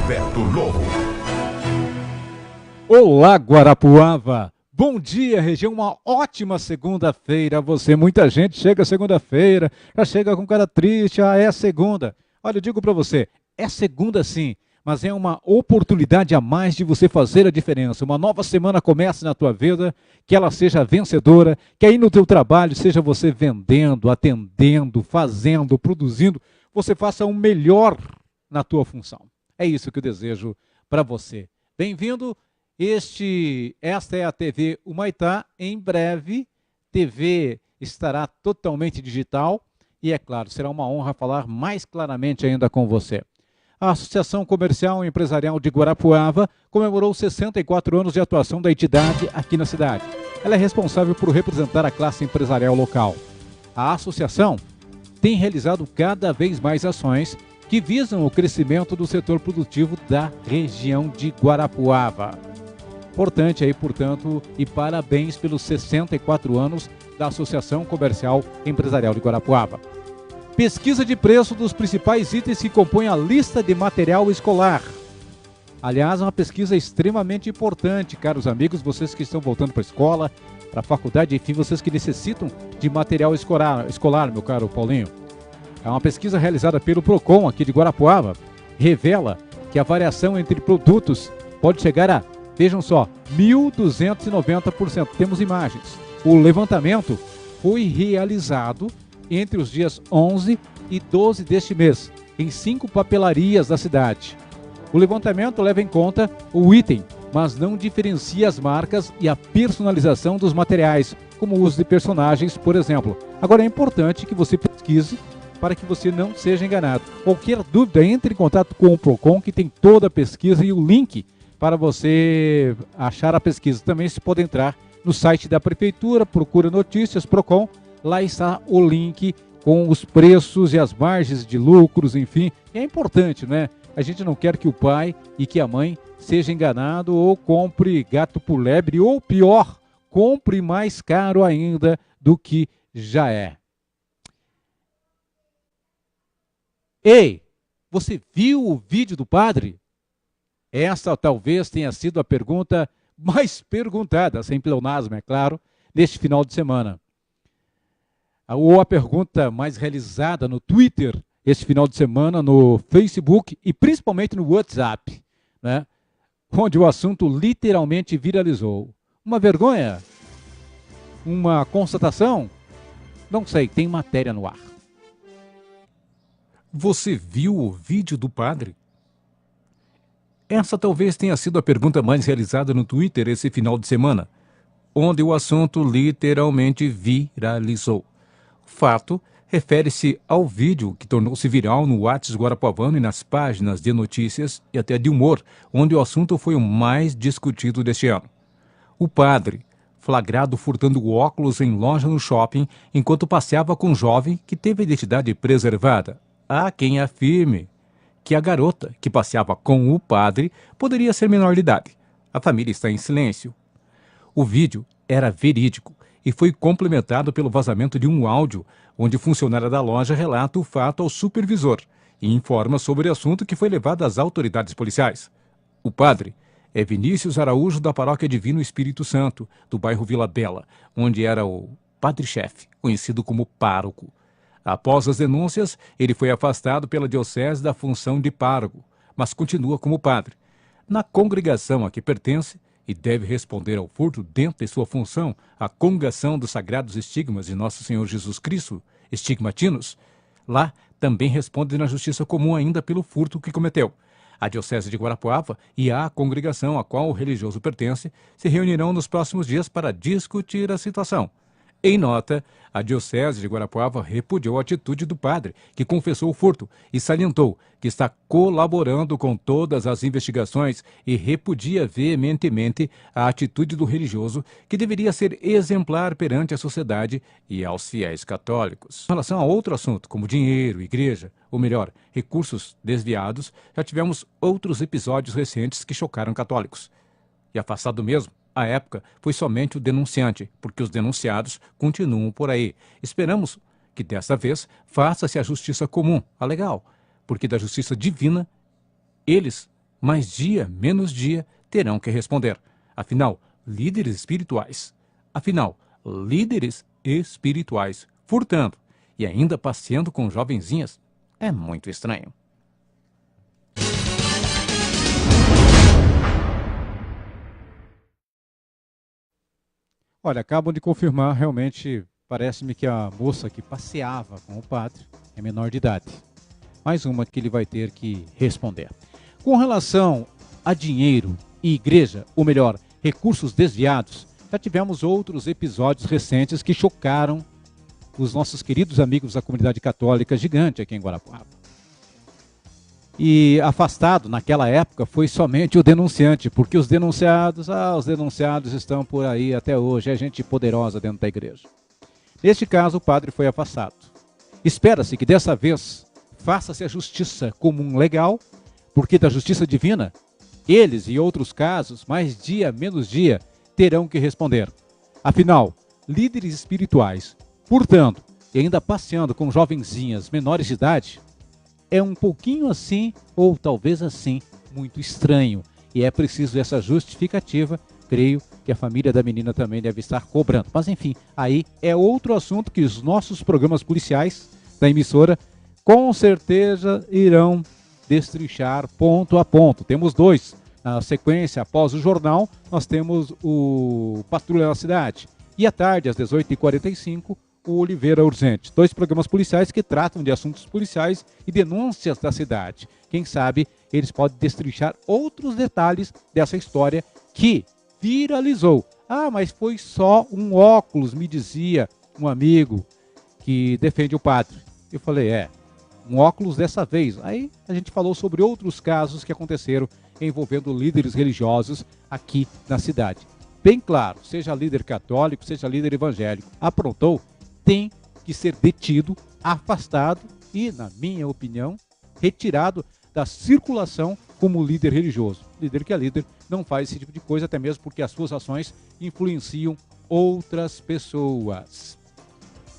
Roberto Lobo. Olá, Guarapuava. Bom dia, região. Uma ótima segunda-feira a você. Muita gente chega segunda-feira, já chega com cara triste. Ah, é segunda. Olha, eu digo para você, é segunda sim, mas é uma oportunidade a mais de você fazer a diferença. Uma nova semana comece na tua vida, que ela seja vencedora, que aí no teu trabalho seja você vendendo, atendendo, fazendo, produzindo, você faça o melhor na tua função. É isso que eu desejo para você. Bem-vindo. Esta é a TV Humaitá. Em breve, TV estará totalmente digital e, é claro, será uma honra falar mais claramente ainda com você. A Associação Comercial e Empresarial de Guarapuava comemorou 64 anos de atuação da entidade aqui na cidade. Ela é responsável por representar a classe empresarial local. A associação tem realizado cada vez mais ações que visam o crescimento do setor produtivo da região de Guarapuava. Importante aí, portanto, e parabéns pelos 64 anos da Associação Comercial e Empresarial de Guarapuava. Pesquisa de preço dos principais itens que compõem a lista de material escolar. Aliás, é uma pesquisa extremamente importante, caros amigos, vocês que estão voltando para a escola, para a faculdade, enfim, vocês que necessitam de material escolar, meu caro Paulinho. É uma pesquisa realizada pelo Procon aqui de Guarapuava, revela que a variação entre produtos pode chegar a, vejam só, 1.290%. Temos imagens. O levantamento foi realizado entre os dias 11 e 12 deste mês, em 5 papelarias da cidade. O levantamento leva em conta o item, mas não diferencia as marcas e a personalização dos materiais, como o uso de personagens, por exemplo. Agora é importante que você pesquise para que você não seja enganado. Qualquer dúvida, entre em contato com o Procon, que tem toda a pesquisa e o link para você achar a pesquisa. Também se pode entrar no site da Prefeitura, procura notícias, Procon, lá está o link com os preços e as margens de lucros, enfim. É importante, né? A gente não quer que o pai e que a mãe seja enganado ou compre gato por lebre, ou pior, compre mais caro ainda do que já é. Ei, você viu o vídeo do padre? Essa talvez tenha sido a pergunta mais perguntada, sem pleonasmo, é claro, neste final de semana. Ou a pergunta mais realizada no Twitter, este final de semana, no Facebook e principalmente no WhatsApp, né? Onde o assunto literalmente viralizou. Uma vergonha? Uma constatação? Não sei, tem matéria no ar. Você viu o vídeo do padre? Essa talvez tenha sido a pergunta mais realizada no Twitter esse final de semana, onde o assunto literalmente viralizou. O fato refere-se ao vídeo que tornou-se viral no WhatsApp guarapuavano e nas páginas de notícias e até de humor, onde o assunto foi o mais discutido deste ano. O padre, flagrado furtando óculos em loja no shopping enquanto passeava com um jovem que teve a identidade preservada. Há quem afirme que a garota que passeava com o padre poderia ser menor de idade. A família está em silêncio. O vídeo era verídico e foi complementado pelo vazamento de um áudio onde funcionária da loja relata o fato ao supervisor e informa sobre o assunto que foi levado às autoridades policiais. O padre é Vinícius Araújo, da Paróquia Divino Espírito Santo, do bairro Vila Bela, onde era o padre-chefe, conhecido como pároco. Após as denúncias, ele foi afastado pela diocese da função de pároco, mas continua como padre. Na congregação a que pertence, e deve responder ao furto dentro de sua função, a Congregação dos Sagrados Estigmas de Nosso Senhor Jesus Cristo, Estigmatinos, lá também responde na justiça comum ainda pelo furto que cometeu. A Diocese de Guarapuava e a congregação a qual o religioso pertence se reunirão nos próximos dias para discutir a situação. Em nota, a Diocese de Guarapuava repudiou a atitude do padre, que confessou o furto, e salientou que está colaborando com todas as investigações e repudia veementemente a atitude do religioso, que deveria ser exemplar perante a sociedade e aos fiéis católicos. Em relação a outro assunto, como dinheiro, igreja, ou melhor, recursos desviados, já tivemos outros episódios recentes que chocaram católicos. E afastado mesmo, à época, foi somente o denunciante, porque os denunciados continuam por aí. Esperamos que desta vez faça-se a justiça comum, a legal, porque da justiça divina eles mas dia menos dia terão que responder. Afinal, líderes espirituais. Furtando e ainda passeando com jovenzinhas é muito estranho. Olha, acabam de confirmar, realmente, parece-me que a moça que passeava com o padre é menor de idade. Mais uma que ele vai ter que responder. Com relação a dinheiro e igreja, ou melhor, recursos desviados, já tivemos outros episódios recentes que chocaram os nossos queridos amigos da comunidade católica gigante aqui em Guarapuava. E afastado naquela época foi somente o denunciante, porque os denunciados estão por aí até hoje, é gente poderosa dentro da igreja. Neste caso, o padre foi afastado. Espera-se que dessa vez faça-se a justiça comum legal, porque da justiça divina, eles e outros casos, mais dia menos dia, terão que responder. Afinal, líderes espirituais, furtando e ainda passeando com jovenzinhas menores de idade, é um pouquinho assim, ou talvez assim, muito estranho. E é preciso essa justificativa, creio que a família da menina também deve estar cobrando. Mas enfim, aí é outro assunto que os nossos programas policiais da emissora com certeza irão destrinchar ponto a ponto. Temos dois. Na sequência, após o jornal, nós temos o Patrulha na Cidade. E à tarde, às 18h45, o Oliveira Urgente. Dois programas policiais que tratam de assuntos policiais e denúncias da cidade. Quem sabe eles podem destrinchar outros detalhes dessa história que viralizou. Ah, mas foi só um óculos, me dizia um amigo que defende o padre. Eu falei, um óculos dessa vez. Aí a gente falou sobre outros casos que aconteceram envolvendo líderes religiosos aqui na cidade. Bem claro, seja líder católico, seja líder evangélico, aprontou, tem que ser detido, afastado e, na minha opinião, retirado da circulação como líder religioso. Líder que é líder não faz esse tipo de coisa, até mesmo porque as suas ações influenciam outras pessoas.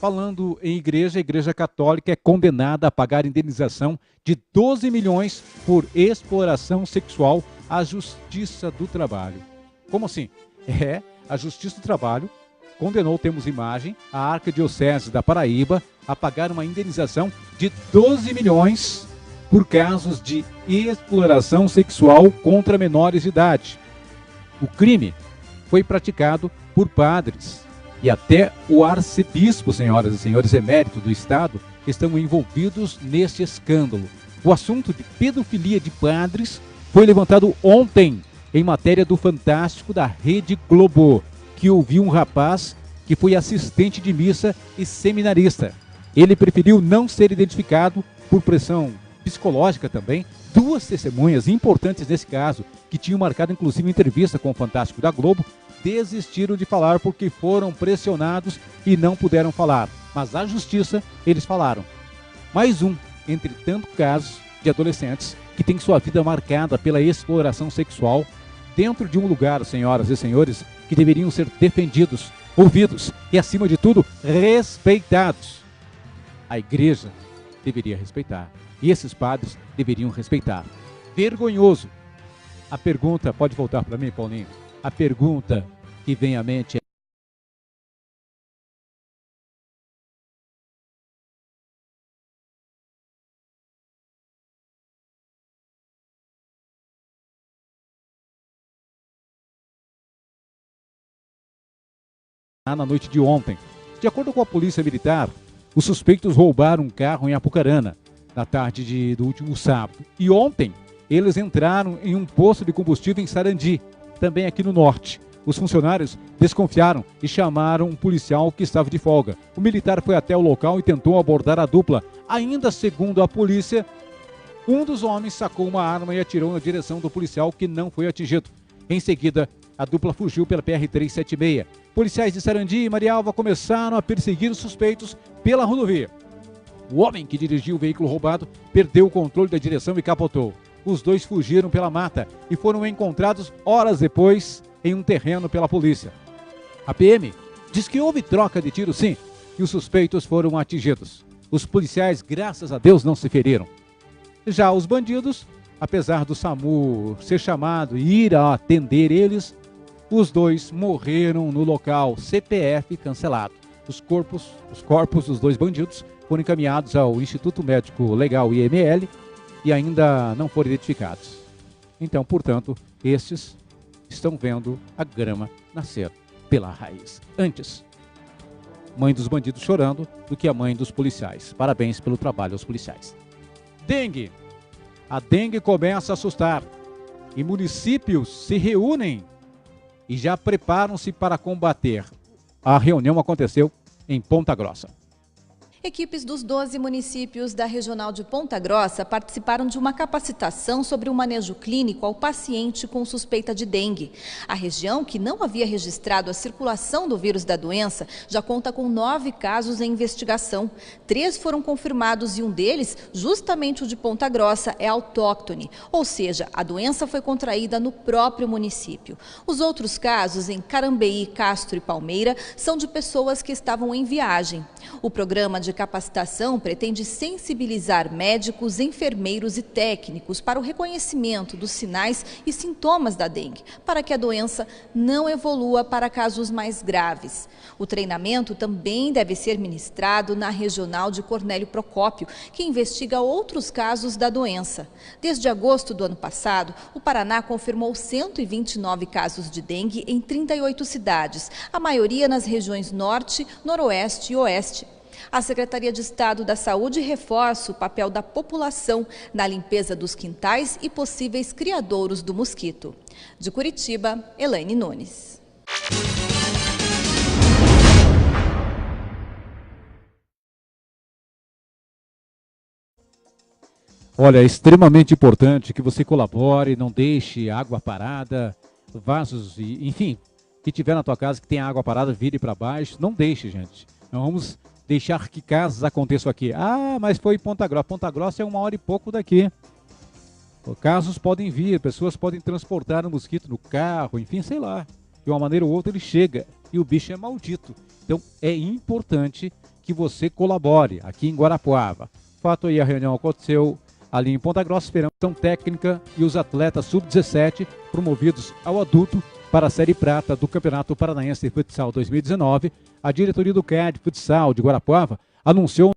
Falando em igreja, a Igreja Católica é condenada a pagar indenização de 12 milhões por exploração sexual à Justiça do Trabalho. Como assim? A Justiça do Trabalho condenou, temos imagem, a Arquidiocese da Paraíba a pagar uma indenização de 12 milhões por casos de exploração sexual contra menores de idade. O crime foi praticado por padres e até o arcebispo, senhoras e senhores, emérito do Estado, estão envolvidos neste escândalo. O assunto de pedofilia de padres foi levantado ontem em matéria do Fantástico da Rede Globo, que ouviu um rapaz que foi assistente de missa e seminarista. Ele preferiu não ser identificado por pressão psicológica também. Duas testemunhas importantes nesse caso, que tinham marcado inclusive entrevista com o Fantástico da Globo, desistiram de falar porque foram pressionados e não puderam falar. Mas à justiça eles falaram. Mais um entre tantos casos de adolescentes que têm sua vida marcada pela exploração sexual dentro de um lugar, senhoras e senhores, que deveriam ser defendidos, ouvidos e, acima de tudo, respeitados. A igreja deveria respeitar e esses padres deveriam respeitar. Vergonhoso. A pergunta, pode voltar para mim, Paulinho? A pergunta que vem à mente é: na noite de ontem. De acordo com a polícia militar, os suspeitos roubaram um carro em Apucarana, na tarde do último sábado. E ontem, eles entraram em um posto de combustível em Sarandi, também aqui no norte. Os funcionários desconfiaram e chamaram um policial que estava de folga. O militar foi até o local e tentou abordar a dupla. Ainda segundo a polícia, um dos homens sacou uma arma e atirou na direção do policial, que não foi atingido. Em seguida, a dupla fugiu pela PR-376. Policiais de Sarandi e Marialva começaram a perseguir os suspeitos pela rodovia. O homem que dirigiu o veículo roubado perdeu o controle da direção e capotou. Os dois fugiram pela mata e foram encontrados horas depois em um terreno pela polícia. A PM diz que houve troca de tiros, sim, e os suspeitos foram atingidos. Os policiais, graças a Deus, não se feriram. Já os bandidos apesar do SAMU ser chamado e ir a atender eles, os dois morreram no local, CPF cancelado. Os corpos dos dois bandidos foram encaminhados ao Instituto Médico Legal IML e ainda não foram identificados. Então, portanto, estes estão vendo a grama nascer pela raiz. Antes, mãe dos bandidos chorando do que a mãe dos policiais. Parabéns pelo trabalho aos policiais. Dengue. A dengue começa a assustar e municípios se reúnem e já preparam-se para combater. A reunião aconteceu em Ponta Grossa. Equipes dos 12 municípios da Regional de Ponta Grossa participaram de uma capacitação sobre o manejo clínico ao paciente com suspeita de dengue. A região, que não havia registrado a circulação do vírus da doença, já conta com 9 casos em investigação. 3 foram confirmados e um deles, justamente o de Ponta Grossa, é autóctone, ou seja, a doença foi contraída no próprio município. Os outros casos, em Carambeí, Castro e Palmeira, são de pessoas que estavam em viagem. O programa de capacitação pretende sensibilizar médicos, enfermeiros e técnicos para o reconhecimento dos sinais e sintomas da dengue, para que a doença não evolua para casos mais graves. O treinamento também deve ser ministrado na Regional de Cornélio Procópio, que investiga outros casos da doença. Desde agosto do ano passado, o Paraná confirmou 129 casos de dengue em 38 cidades, a maioria nas regiões Norte, Noroeste e Oeste. A Secretaria de Estado da Saúde reforça o papel da população na limpeza dos quintais e possíveis criadouros do mosquito. De Curitiba, Elaine Nunes. Olha, é extremamente importante que você colabore, não deixe água parada, vasos, enfim, que tiver na tua casa que tem água parada, vire para baixo. Não deixe, gente. Não vamos deixar que casos aconteçam aqui. Ah, mas foi em Ponta Grossa. Ponta Grossa é 1 hora e pouco daqui. Casos podem vir, pessoas podem transportar o mosquito no carro, enfim, sei lá. De uma maneira ou outra ele chega e o bicho é maldito. Então é importante que você colabore aqui em Guarapuava. Fato aí, a reunião aconteceu ali em Ponta Grossa, esperando a técnica e os atletas sub-17 promovidos ao adulto para a Série Prata do Campeonato Paranaense de Futsal 2019, a diretoria do CAD Futsal de Guarapuava anunciou